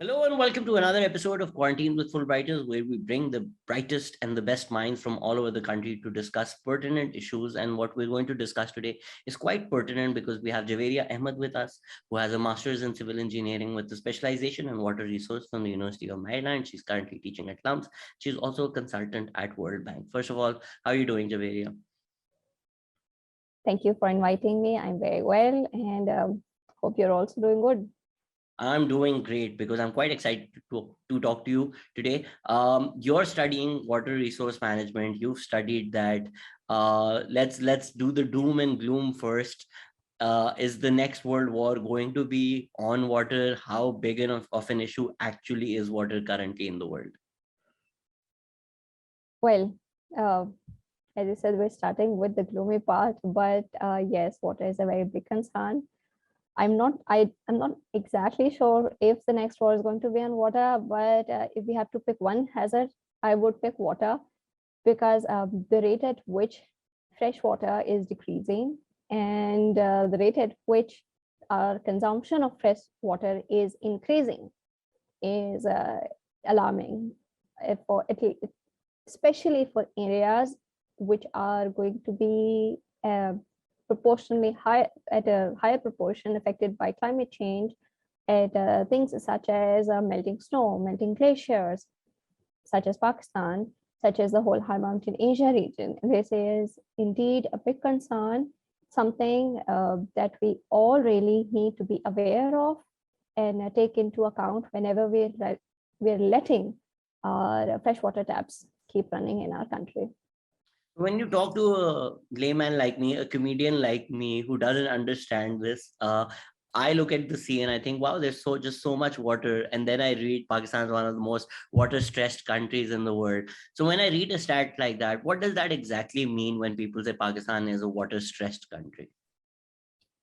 Hello and welcome to another episode of Quarantine with Fulbrighters, where we bring the brightest and the best minds from all over the country to discuss pertinent issues. And what we're going to discuss today is quite pertinent because we have Jawairia Ahmad with us, who has a master's in civil engineering with a specialization in water resource from the University of Maryland. She's currently teaching at LUMS. She's also a consultant at World Bank. First of all, how are you doing, Jawairia? Thank you for inviting me. I'm very well and hope you're also doing good. I'm doing great because I'm quite excited to talk to you today. You're studying water resource management. You've studied that. Let's do the doom and gloom first. Is the next world war going to be on water? How big of an issue actually is water currently in the world? Well, as you said, we're starting with the gloomy part, but yes, water is a very big concern. I'm not exactly sure if the next war is going to be on water, but if we have to pick one hazard, I would pick water because the rate at which fresh water is decreasing and the rate at which our consumption of fresh water is increasing is alarming, for especially for areas which are going to be proportionally high at a higher proportion affected by climate change, at things such as melting snow, melting glaciers, such as Pakistan, such as the whole high mountain Asia region. This is indeed a big concern, something that we all really need to be aware of and take into account whenever we're letting our freshwater taps keep running in our country. When you talk to a layman like me, a comedian like me who doesn't understand this, I look at the sea and I think, wow, there's just so much water. And then I read Pakistan is one of the most water stressed countries in the world. So when I read a stat like that, what does that exactly mean when people say Pakistan is a water stressed country?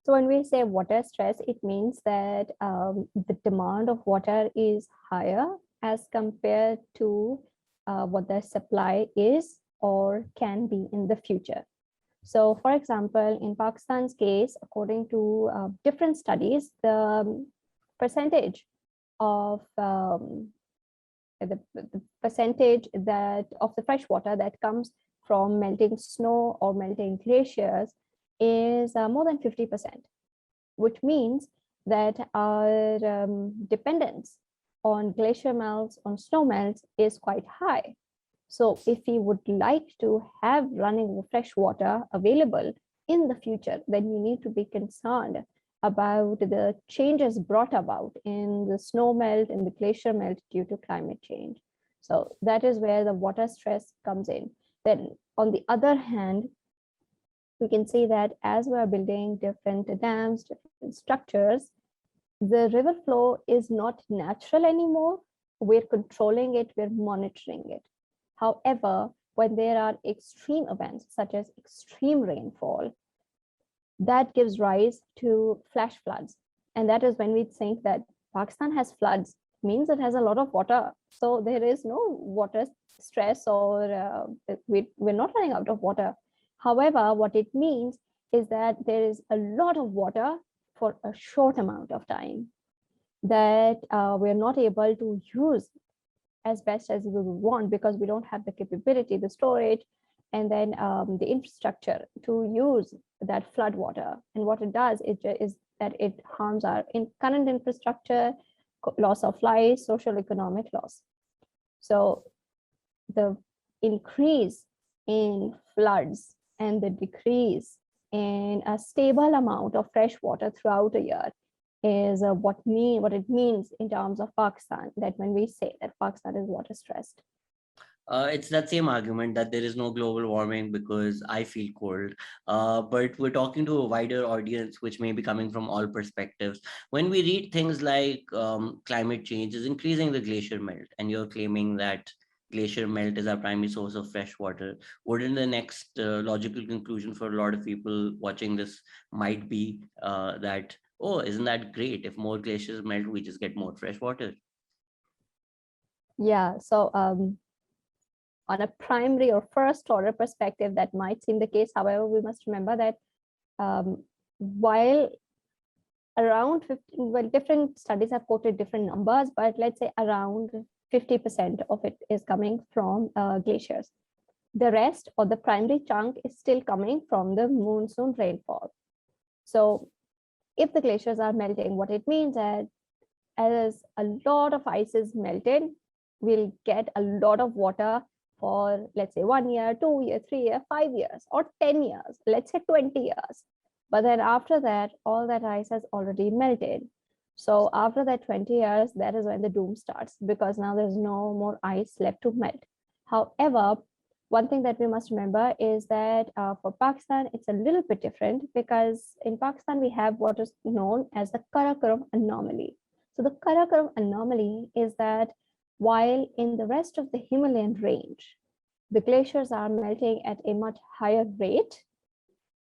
So when we say water stress, it means that the demand of water is higher as compared to what the supply is or can be in the future. So for example, in Pakistan's case, according to different studies, the percentage of the percentage that of the fresh water that comes from melting snow or melting glaciers is more than 50%, which means that our dependence on glacier melts, on snow melts is quite high. So if we would like to have running fresh water available in the future, then we need to be concerned about the changes brought about in the snow melt and the glacier melt due to climate change. So that is where the water stress comes in. Then on the other hand, we can see that as we are building different dams, different structures, the river flow is not natural anymore. We're controlling it, we're monitoring it. However, when there are extreme events such as extreme rainfall, that gives rise to flash floods. And that is when we think that Pakistan has floods, means it has a lot of water. So there is no water stress or we're not running out of water. However, what it means is that there is a lot of water for a short amount of time that we're not able to use as best as we would want because we don't have the capability, the storage, and then the infrastructure to use that flood water. And what it does is that it harms our current infrastructure, loss of life, social economic loss. So the increase in floods and the decrease in a stable amount of fresh water throughout a year is what it means in terms of Pakistan, that when we say that Pakistan is water stressed. It's that same argument that there is no global warming because I feel cold. But we're talking to a wider audience, which may be coming from all perspectives. When we read things like climate change is increasing the glacier melt, and you're claiming that glacier melt is our primary source of fresh water, wouldn't the next logical conclusion for a lot of people watching this might be that, oh, isn't that great? If more glaciers melt, we just get more fresh water. Yeah, so on a primary or first order perspective, that might seem the case. However, we must remember that while around 15, well, different studies have quoted different numbers, but let's say around 50% of it is coming from glaciers. The rest, or the primary chunk, is still coming from the monsoon rainfall. So if the glaciers are melting, what it means is, as a lot of ice is melted, we'll get a lot of water for, let's say, 1 year, 2 years, 3 years, 5 years, or 10 years, let's say 20 years. But then after that, all that ice has already melted. So after that 20 years, that is when the doom starts, because now there's no more ice left to melt. However, one thing that we must remember is that for Pakistan, it's a little bit different, because in Pakistan, we have what is known as the Karakoram Anomaly. So the Karakoram Anomaly is that while in the rest of the Himalayan range, the glaciers are melting at a much higher rate,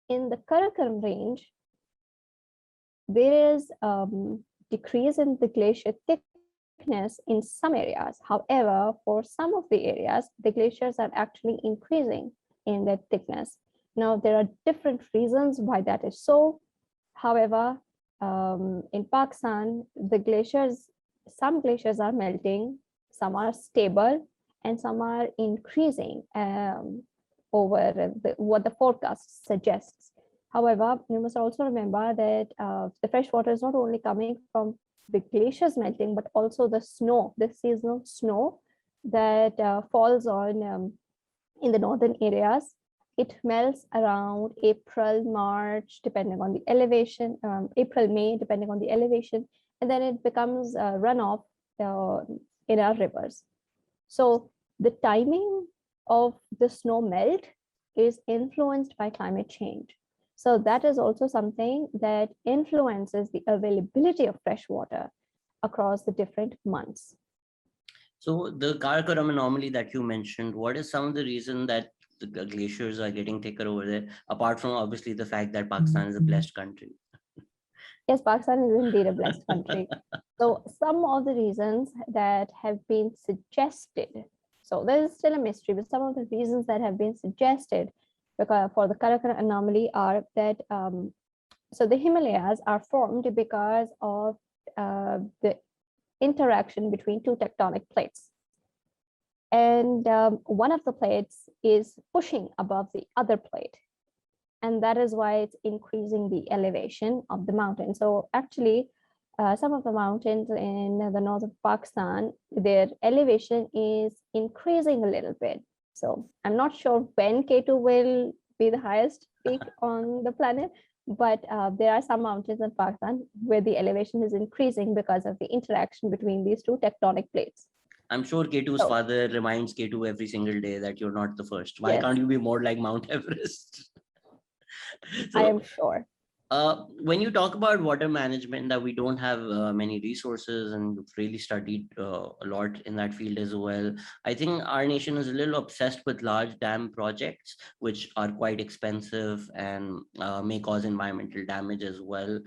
in the Karakoram range, there is decrease in the glacier thickness in some areas. However, for some of the areas, the glaciers are actually increasing in their thickness. Now, there are different reasons why that is so. However, in Pakistan, the glaciers, some glaciers are melting, some are stable, and some are increasing over what the forecast suggests. However, you must also remember that the fresh water is not only coming from the glaciers melting, but also the snow, the seasonal snow that falls on in the northern areas. It melts around April, March, depending on the elevation, April, May, depending on the elevation, and then it becomes runoff in our rivers. So the timing of the snow melt is influenced by climate change. So that is also something that influences the availability of fresh water across the different months. So the Karakoram anomaly that you mentioned, what is some of the reason that the glaciers are getting thicker over there, apart from obviously the fact that Pakistan is a blessed country? Yes, Pakistan is indeed a blessed country. So some of the reasons that have been suggested, so there is still a mystery, but some of the reasons that have been suggested because for the Karakoram anomaly are that so the Himalayas are formed because of the interaction between two tectonic plates. And one of the plates is pushing above the other plate. And that is why it's increasing the elevation of the mountain. So actually, some of the mountains in the north of Pakistan, their elevation is increasing a little bit. So I'm not sure when K2 will be the highest peak on the planet, but there are some mountains in Pakistan where the elevation is increasing because of the interaction between these two tectonic plates. I'm sure K2's father reminds K2 every single day that you're not the first. Why can't you be more like Mount Everest? So, I am sure. When you talk about water management, that we don't have many resources, and you've really studied a lot in that field as well. I think our nation is a little obsessed with large dam projects, which are quite expensive and may cause environmental damage as well.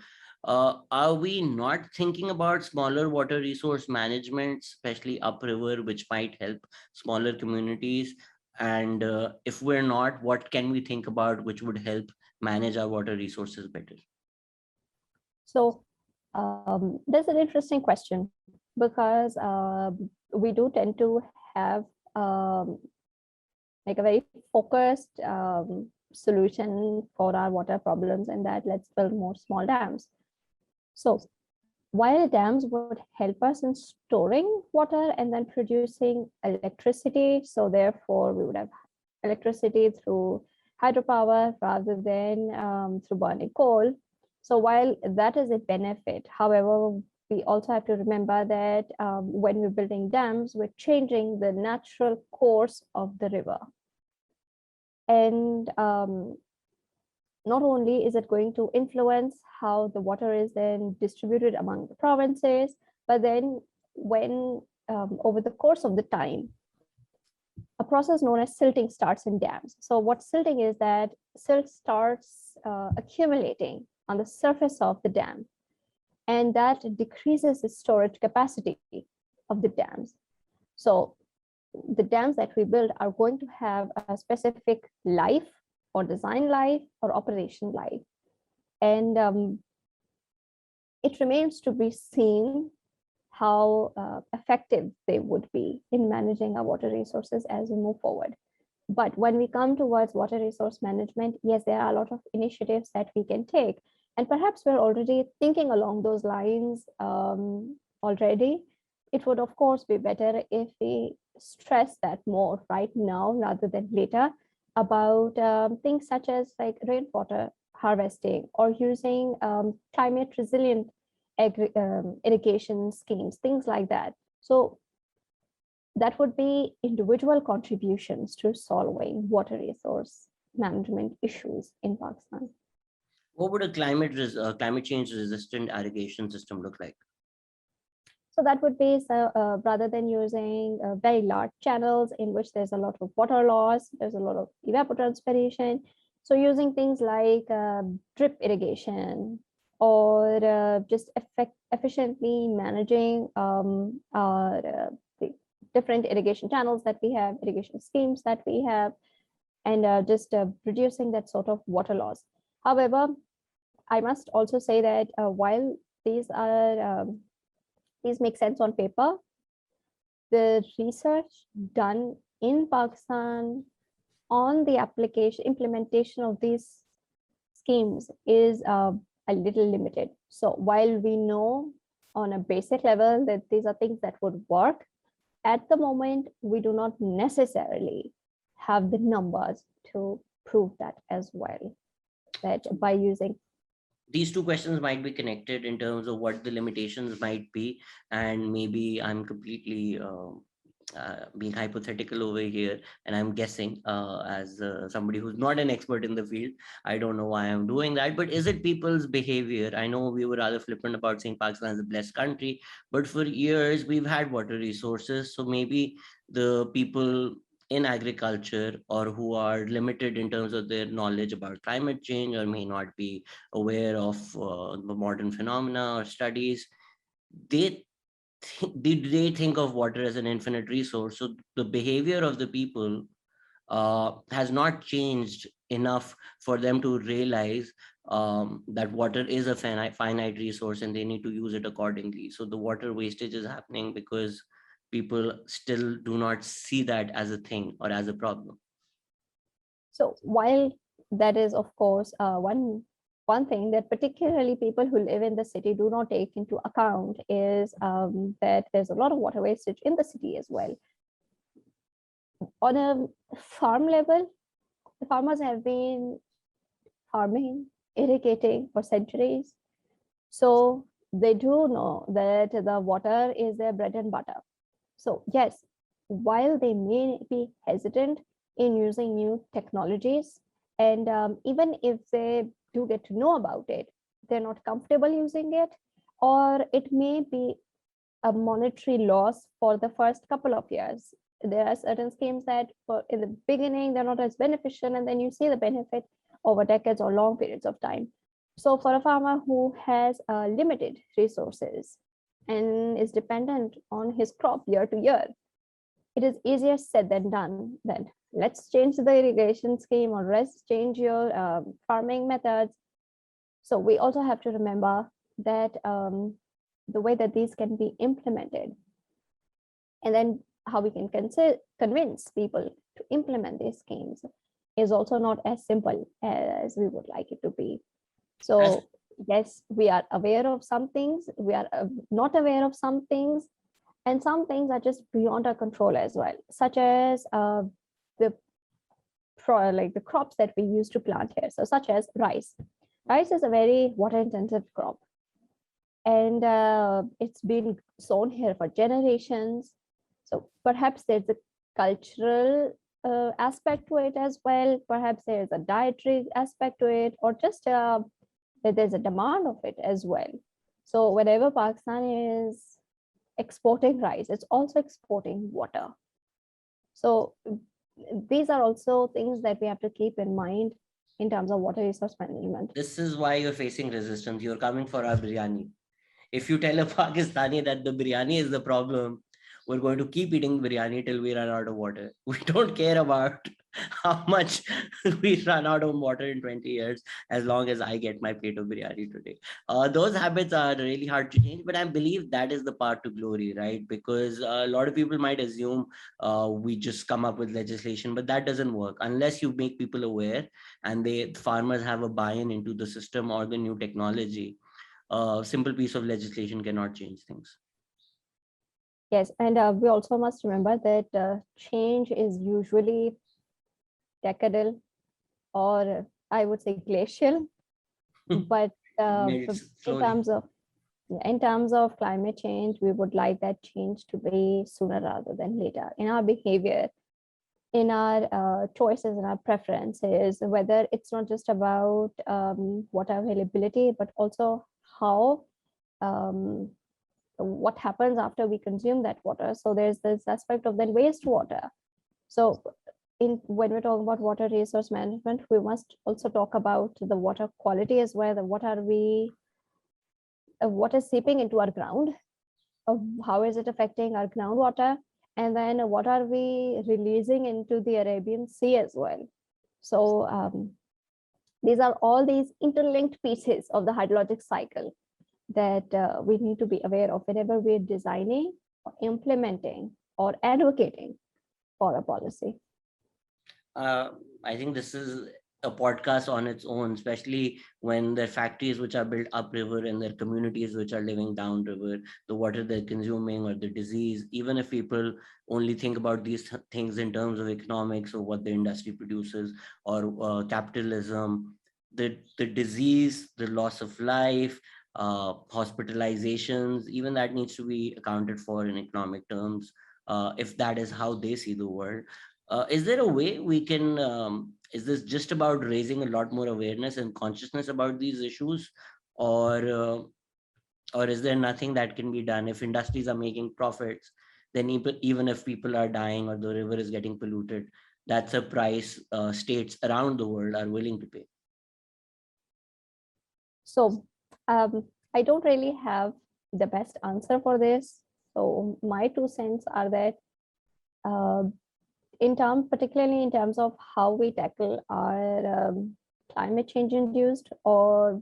Are we not thinking about smaller water resource management, especially upriver, which might help smaller communities? And if we're not, what can we think about which would help manage our water resources better? So that's an interesting question, because we do tend to have like a very focused solution for our water problems, and that let's build more small dams. So while dams would help us in storing water and then producing electricity, so therefore we would have electricity through hydropower rather than through burning coal. So while that is a benefit, however, we also have to remember that when we're building dams, we're changing the natural course of the river. And not only is it going to influence how the water is then distributed among the provinces, but then when over the course of the time, a process known as silting starts in dams. So what silting is that silt starts accumulating on the surface of the dam, and that decreases the storage capacity of the dams. So the dams that we build are going to have a specific life or design life or operation life. And it remains to be seen how effective they would be in managing our water resources as we move forward. But when we come towards water resource management, yes, there are a lot of initiatives that we can take. And perhaps we're already thinking along those lines already. It would, of course, be better if we stress that more right now rather than later about things such as like rainwater harvesting or using climate resilient irrigation schemes, things like that. So that would be individual contributions to solving water resource management issues in Pakistan. What would a climate change resistant irrigation system look like? So that would be rather than using very large channels in which there's a lot of water loss, there's a lot of evapotranspiration. So using things like drip irrigation or just efficiently managing the different irrigation channels that we have, irrigation schemes that we have, and just reducing that sort of water loss. However, I must also say that while these make sense on paper, the research done in Pakistan on the application implementation of these schemes is a little limited. So while we know on a basic level that these are things that would work, at the moment, we do not necessarily have the numbers to prove that as well, that by using. These two questions might be connected in terms of what the limitations might be, and maybe I'm completely being hypothetical over here, and I'm guessing as somebody who's not an expert in the field. I don't know why I'm doing that, but is it people's behavior? I know we were rather flippant about saying Pakistan is a blessed country, but for years we've had water resources, so maybe the people in agriculture or who are limited in terms of their knowledge about climate change or may not be aware of the modern phenomena or studies, they did they think of water as an infinite resource? So the behavior of the people has not changed enough for them to realize that water is a finite resource and they need to use it accordingly. So the water wastage is happening because people still do not see that as a thing or as a problem. So while that is, of course, one thing that particularly people who live in the city do not take into account is that there's a lot of water wastage in the city as well. On a farm level, the farmers have been farming, irrigating for centuries. So they do know that the water is their bread and butter. So yes, while they may be hesitant in using new technologies, and even if they do get to know about it, they're not comfortable using it, or it may be a monetary loss for the first couple of years. There are certain schemes that in the beginning, they're not as beneficial, and then you see the benefit over decades or long periods of time. So for a farmer who has limited resources and is dependent on his crop year to year, it is easier said than done. Then let's change the irrigation scheme or let's change your farming methods. So we also have to remember that the way that these can be implemented, and then how we can convince people to implement these schemes is also not as simple as we would like it to be. So yes, we are aware of some things, we are not aware of some things, and some things are just beyond our control as well, such as the crops that we use to plant here. So such as rice. Rice is a very water intensive crop, and it's been sown here for generations. So perhaps there's a cultural aspect to it as well. Perhaps there's a dietary aspect to it, or just that there's a demand of it as well. So whenever Pakistan is exporting rice, it's also exporting water. So these are also things that we have to keep in mind in terms of water resource management. This is why you're facing resistance. You're coming for our biryani. If you tell a Pakistani that the biryani is the problem, we're going to keep eating biryani till we run out of water. We don't care about how much we run out of water in 20 years, as long as I get my plate of biryani today. Those habits are really hard to change, but I believe that is the path to glory, right? Because a lot of people might assume we just come up with legislation, but that doesn't work unless you make people aware and the farmers have a buy-in into the system or the new technology. A simple piece of legislation cannot change things. Yes, and we also must remember that change is usually decadal, or I would say glacial. But Made it in slowly. terms of climate change, we would like that change to be sooner rather than later in our behavior, in our choices and our preferences, whether it's not just about water availability, but also how um, what happens after we consume that water. So there's this aspect of that wastewater. So when we're talking about water resource management, we must also talk about the water quality as well. What is seeping into our ground, how is it affecting our groundwater, and then what are we releasing into the Arabian Sea as well. So these are all these interlinked pieces of the hydrologic cycle that we need to be aware of whenever we're designing, or implementing, or advocating for a policy. uh, I think this is a podcast on its own, especially when there are factories which are built upriver and there are communities which are living downriver, the water they're consuming or the disease. Even if people only think about these things in terms of economics or what the industry produces or capitalism, the disease, the loss of life, hospitalizations, even that needs to be accounted for in economic terms, if that is how they see the world. Is there a way we can, is this just about raising a lot more awareness and consciousness about these issues? Or, or is there nothing that can be done if industries are making profits? Then even if people are dying or the river is getting polluted, that's a price states around the world are willing to pay. So I don't really have the best answer for this. So my 2 cents are that uh, particularly in terms of how we tackle our climate change induced or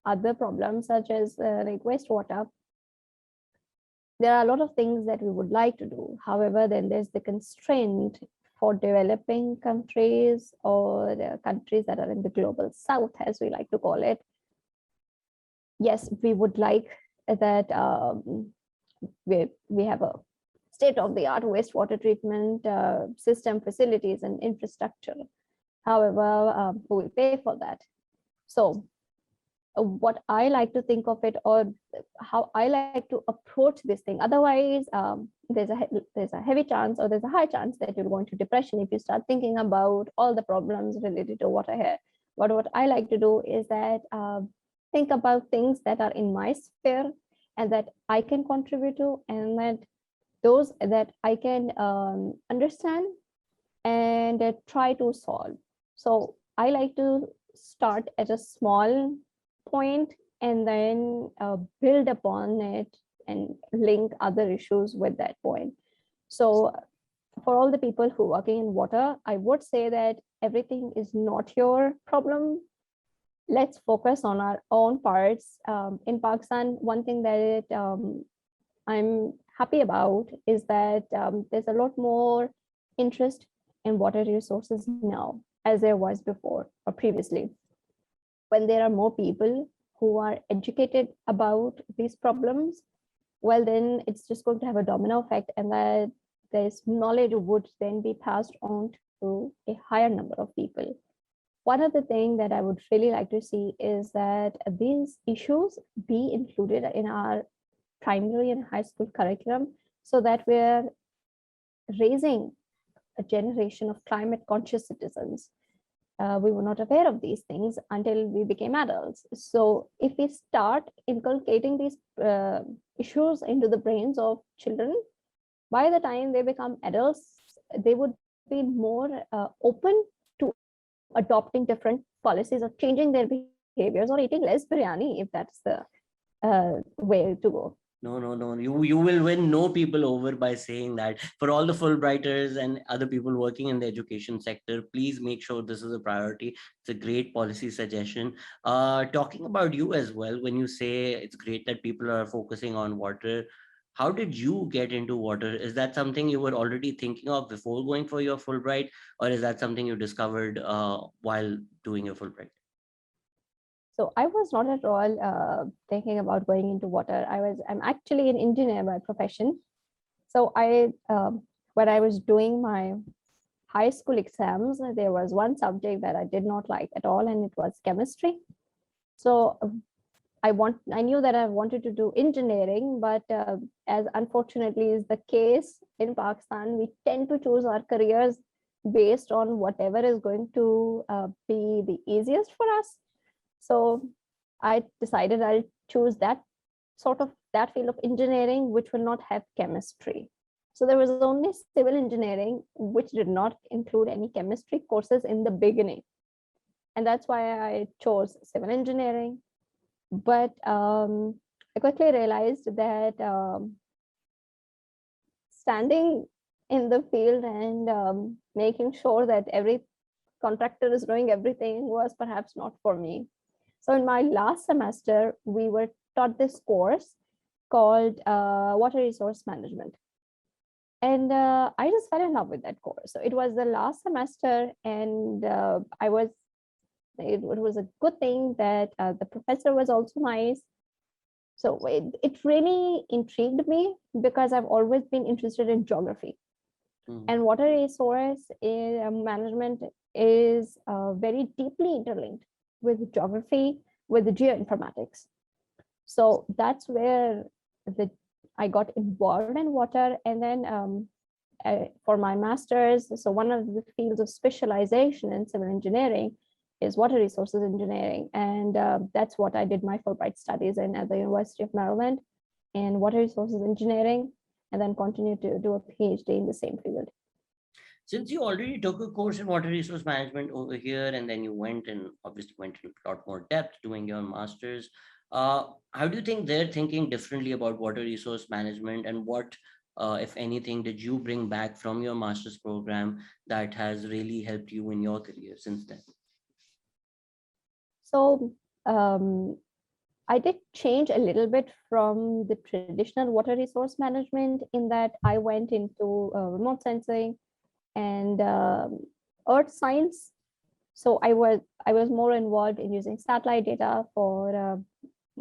other problems such as like wastewater, there are a lot of things that we would like to do. However, then there's the constraint for developing countries or countries that are in the global south, as we like to call it. Yes, we would like that we have a state-of-the-art wastewater treatment system, facilities, and infrastructure. However, who will pay for that? So what I like to think of it, or how I like to approach this thing. Otherwise, there's a heavy chance, or there's a high chance that you're going to depression if you start thinking about all the problems related to water here. But what I like to do is that think about things that are in my sphere and that I can contribute to, and that those that I can understand and try to solve. So I like to start at a small point and then build upon it and link other issues with that point. So for all the people who are working in water, I would say that everything is not your problem. Let's focus on our own parts. In Pakistan, one thing that I'm happy about is that there's a lot more interest in water resources now, as there was before or previously. When there are more people who are educated about these problems, well, then it's just going to have a domino effect, and that this knowledge would then be passed on to a higher number of people. One other thing that I would really like to see is that these issues be included in our primary and high school curriculum so that we're raising a generation of climate conscious citizens. We were not aware of these things until we became adults. So if we start inculcating these issues into the brains of children, by the time they become adults, they would be more open to adopting different policies or changing their behaviors or eating less biryani if that's the way to go. No. You will win no people over by saying that. For all the Fulbrighters and other people working in the education sector, please make sure this is a priority. It's a great policy suggestion. Talking about you as well, when you say it's great that people are focusing on water, how did you get into water? Is that something you were already thinking of before going for your Fulbright, or is that something you discovered while doing your Fulbright? So I was not at all thinking about going into water. I'm actually an engineer by profession. So when I was doing my high school exams, there was one subject that I did not like at all, and it was chemistry. So I knew that I wanted to do engineering, but as unfortunately is the case in Pakistan, we tend to choose our careers based on whatever is going to be the easiest for us. So I decided I'll choose that field of engineering, which will not have chemistry. So there was only civil engineering, which did not include any chemistry courses in the beginning. And that's why I chose civil engineering. But I quickly realized that standing in the field and making sure that every contractor is doing everything was perhaps not for me. So in my last semester, we were taught this course called Water Resource Management. And I just fell in love with that course. So it was the last semester, and it was a good thing that the professor was also nice. So it really intrigued me because I've always been interested in geography. Mhm. And water resource management is very deeply interlinked with geography, with the geoinformatics. So that's where the I got involved in water. And then for my master's, so one of the fields of specialization in civil engineering is water resources engineering. And that's what I did my Fulbright studies in at the University of Maryland in water resources engineering, and then continued to do a PhD in the same field. Since you already took a course in water resource management over here, and then you obviously went in a lot more depth doing your master's, how do you think they're thinking differently about water resource management, and what, if anything, did you bring back from your master's program that has really helped you in your career since then? So um, I did change a little bit from the traditional water resource management in that I went into remote sensing and earth science. So I was more involved in using satellite data for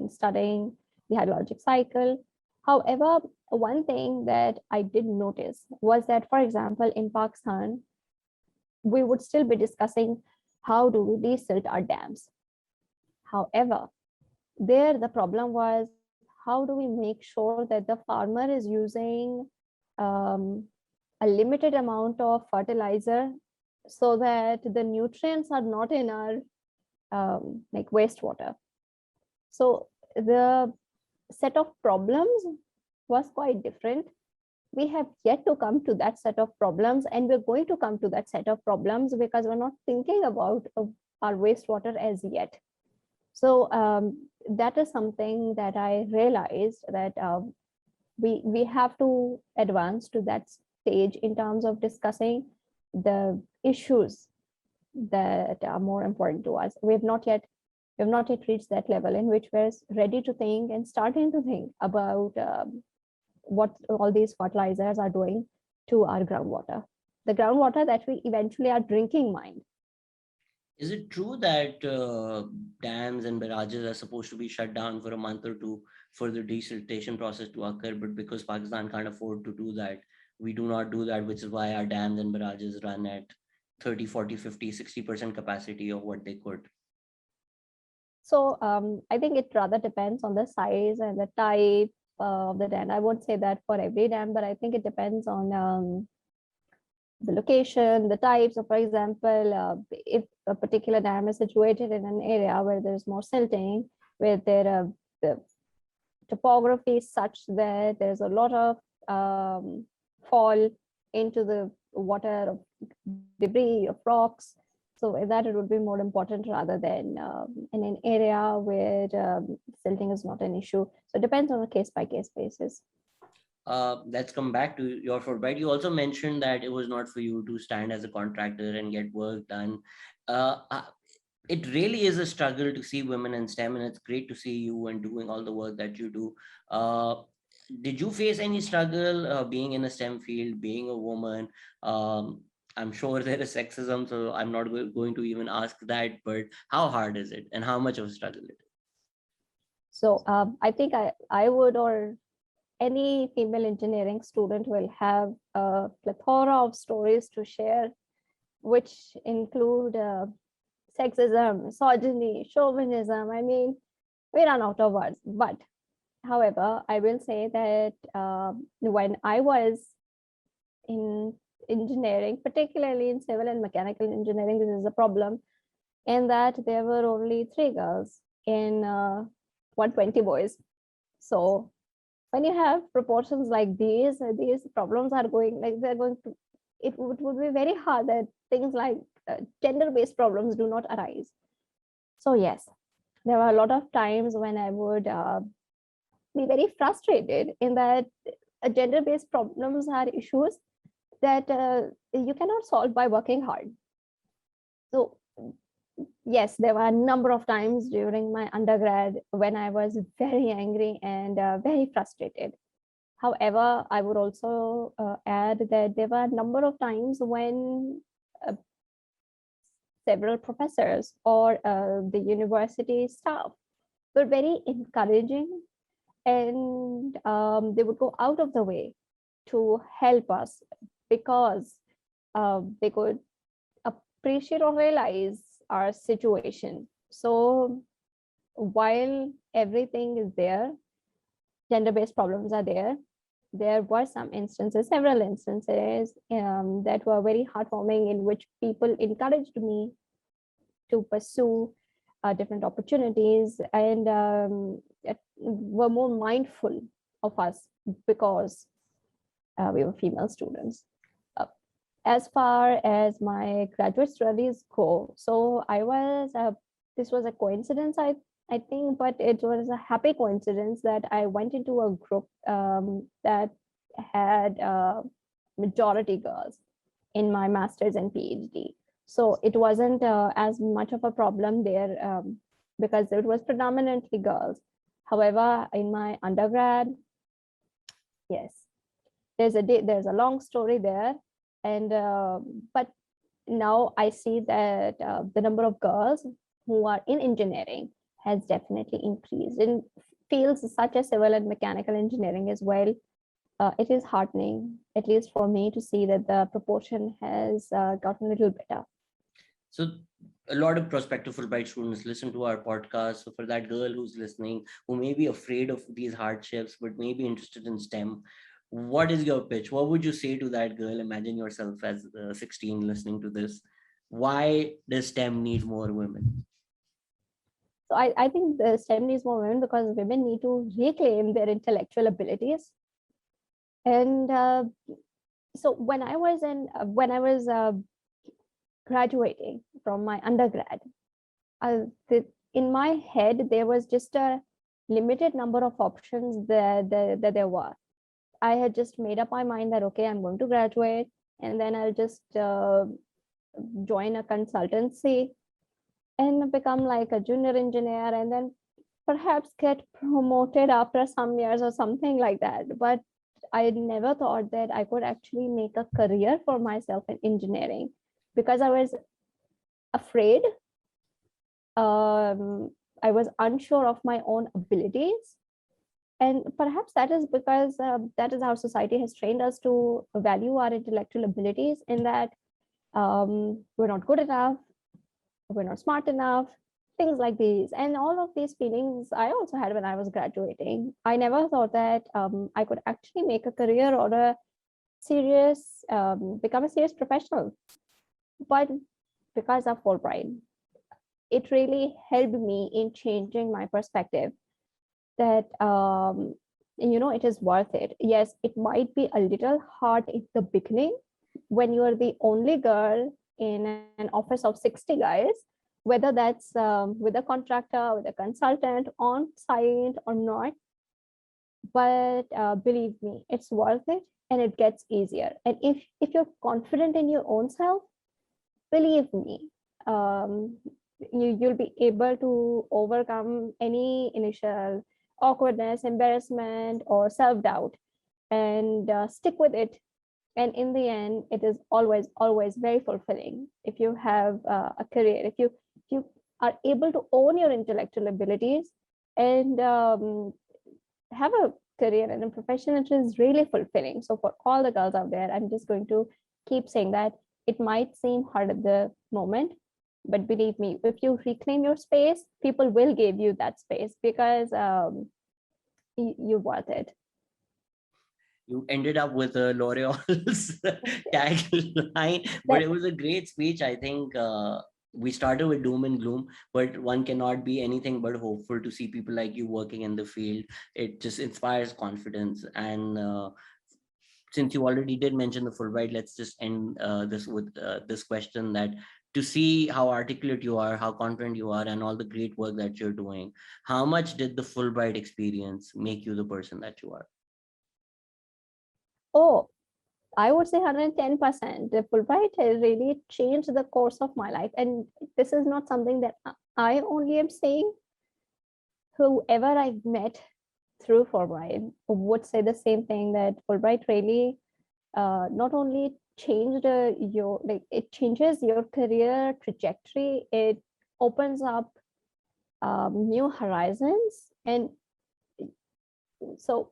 studying the hydrologic cycle. However, one thing that I did notice was that, for example, in Pakistan, we would still be discussing how do we desilt our dams. However, there the problem was how do we make sure that the farmer is using um, a limited amount of fertilizer so that the nutrients are not in our like wastewater. So the set of problems was quite different. We have yet to come to that set of problems, and we're going to come to that set of problems because we're not thinking about our wastewater as yet. So that is something that I realized that we have to advance to that stage in terms of discussing the issues that are more important to us. We have not yet reached that level in which we're ready to think and starting to think about what all these fertilizers are doing to our groundwater, the groundwater that we eventually are drinking mind. Is it true that dams and barrages are supposed to be shut down for a month or two for the desiltation process to occur? But because Pakistan can't afford to do that, we do not do that, which is why our dams and barrages run at 30, 40, 50, 60% capacity of what they could. So I think it rather depends on the size and the type of the dam. I won't say that for every dam, but I think it depends on the location, the type. So for example, if a particular dam is situated in an area where there's more silting, where the topography is such that there's a lot of fall into the water of debris of rocks, So that it would be more important rather than in an area where silting is not an issue. So it depends on a case by case basis. Let's come back to your Fulbright. You also mentioned that it was not for you to stand as a contractor and get work done. Uh, uh, it really is a struggle to see women in STEM, and it's great to see you and doing all the work that you do. Uh, did you face any struggle being in a STEM field, being a woman? Um, I'm sure there is sexism, so I'm not going to even ask that. But how hard is it, and how much of a struggle it is? So I think I would, or any female engineering student will have a plethora of stories to share, which include sexism, misogyny, chauvinism. I mean, we run out of words. But however, I will say that when I was in engineering, particularly in civil and mechanical engineering, this is a problem, in that there were only 3 girls in 120 boys. So when you have proportions like these problems are going, like they're going to, it would be very hard that things like gender-based problems do not arise. So yes, there were a lot of times when I would be very frustrated in that gender-based problems are issues that you cannot solve by working hard. So yes, there were a number of times during my undergrad when I was very angry and very frustrated. However, I would also add that there were a number of times when several professors or the university staff were very encouraging, and they would go out of the way to help us because they could appreciate or realize our situation. So while everything is there, gender-based problems are there. There were some instances, several instances that were very heartwarming, in which people encouraged me to pursue different opportunities, and were more mindful of us because we were female students. Uh, as far as my graduate studies go, so this was a coincidence, I think, but it was a happy coincidence that I went into a group that had majority girls in my master's and PhD. So it wasn't as much of a problem there because it was predominantly girls. However, in my undergrad, yes, there's a long story there, and but now I see that the number of girls who are in engineering has definitely increased in fields such as civil and mechanical engineering as well. It is heartening, at least for me, to see that the proportion has gotten a little better. So a lot of prospective Fulbright students listen to our podcast. So for that girl who's listening, who may be afraid of these hardships, but may be interested in STEM, what is your pitch? What would you say to that girl? Imagine yourself as 16 listening to this. Why does STEM need more women? So I think the STEM needs more women because women need to reclaim their intellectual abilities. And so when I was graduating from my undergrad, in my head there was just a limited number of options that there were. I had just made up my mind that okay, I'm going to graduate, and then I'll just join a consultancy and become like a junior engineer, and then perhaps get promoted after some years or something like that. But I never thought that I could actually make a career for myself in engineering because I was afraid. I was unsure of my own abilities. And perhaps that is because that is how society has trained us to value our intellectual abilities, in that we're not good enough, we're not smart enough, things like these. And all of these feelings I also had when I was graduating. I never thought that I could actually make a career or become a serious professional. But because of Fulbright, it really helped me in changing my perspective that it is worth it. Yes, it might be a little hard in the beginning when you are the only girl in an office of 60 guys, whether that's with a contractor, with a consultant, on site or not. But believe me, it's worth it, and it gets easier. And if you're confident in your own self, believe me, um, you'll be able to overcome any initial awkwardness, embarrassment, or self-doubt, and stick with it. And in the end, it is always very fulfilling. If you have a career, if you are able to own your intellectual abilities, and have a career and a profession, it is really fulfilling. So for all the girls out there, I'm just going to keep saying that it might seem hard at the moment, but believe me, if you reclaim your space, people will give you that space, because you're worth it. You ended up with a L'Oreal's tagline, but That it was a great speech. I think we started with doom and gloom, but one cannot be anything but hopeful to see people like you working in the field. It just inspires confidence. And since you already did mention the Fulbright, let's just end this with this question, that to see how articulate you are, how confident you are, and all the great work that you're doing, how much did the Fulbright experience make you the person that you are? Oh, I would say 110%. The Fulbright has really changed the course of my life. And this is not something that I only am saying. Whoever I've met through Fulbright would say the same thing, that Fulbright really not only changed your, like, it changes your career trajectory, it opens up new horizons. And so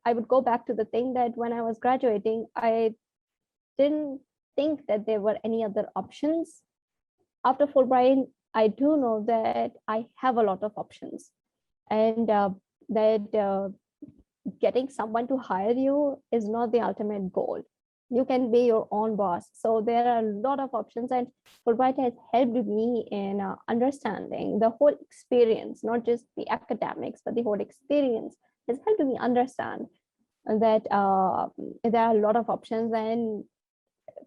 I would go back to the thing that when I was graduating, I didn't think that there were any other options. After Fulbright, I do know that I have a lot of options, and that getting someone to hire you is not the ultimate goal. You can be your own boss. So there are a lot of options, and Fulbright has helped me in understanding the whole experience, not just the academics, but the whole experience has helped me understand that there are a lot of options, and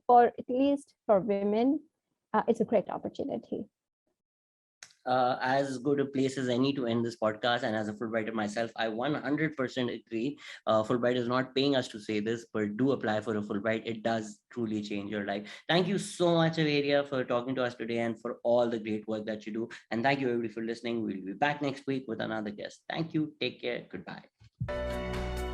for at least for women, it's a great opportunity. As good a place as any to end this podcast. And as a Fulbrighter myself, I 100% agree. Fulbright is not paying us to say this, but do apply for a Fulbright. It does truly change your life. Thank you so much, Jawairia, for talking to us today and for all the great work that you do. And thank you, everybody, for listening. We'll be back next week with another guest. Thank you. Take care. Goodbye.